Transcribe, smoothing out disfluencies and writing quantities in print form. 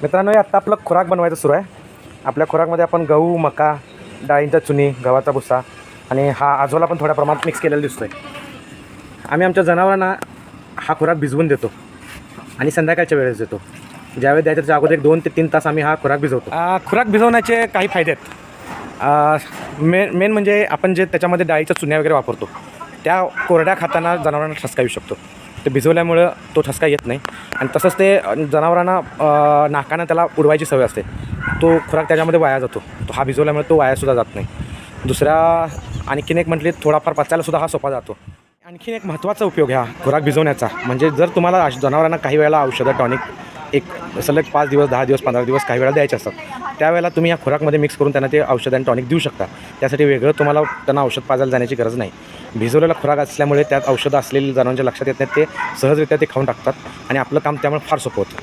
मित्रांनो, आत्ता आपलं खुराक बनवायचं सुरू आहे. आपल्या खुराकमध्ये आपण गहू, मका, डाळींचा चुनी, गव्हाचा भुसा आणि हा आजोला पण थोड्या प्रमाणात मिक्स केलेला दिसतो आहे. आम्ही आमच्या जनावरांना हा खुराक भिजवून देतो आणि संध्याकाळच्या वेळेस देतो. ज्यावेळेस द्यायचं त्याच्या अगोदर 2 ते 3 तास आम्ही हा खुराक भिजवतो. खुराक भिजवण्याचे काही फायदे आहेत. मेन म्हणजे आपण जे त्याच्यामध्ये डाळीच्या चुन्या वगैरे वापरतो त्या कोरड्या खाताना जनावरांना ठसका येऊ शकतो. ते भिजवल्यामुळं तो ठसका येत नाही. आणि तसंच ते जनावरांना नाकानं त्याला उडवायची सवय असते. तो खुराक त्याच्यामध्ये वाया जातो. तो हा भिजवल्यामुळे तो वायासुद्धा जात नाही. दुसरा आणखीन एक म्हटले थोडाफार पचायलासुद्धा हा सोपा जातो. आणखीन एक महत्त्वाचा उपयोग ह्या खुराक भिजवण्याचा म्हणजे जर तुम्हाला जनावरांना काही वेळेला औषधं टॉनिक एक सलग 5 दिवस, 10 दिवस, 15 दिवस काही वेळा द्यायचे असतात, त्यावेळेला तुम्ही या खुराकमध्ये मिक्स करून त्यांना ते औषध आणि टॉनिक देऊ शकता. त्यासाठी वेगळं तुम्हाला त्यांना औषध पाजायला जाण्याची गरज नाही. भिजवलेला खुराक असल्यामुळे त्यात औषधं असलेली जनावरांच्या लक्षात येत नाहीत. ते सहजरित्या ते खाऊन टाकतात आणि आपलं काम त्यामुळे फार सोपं होतं.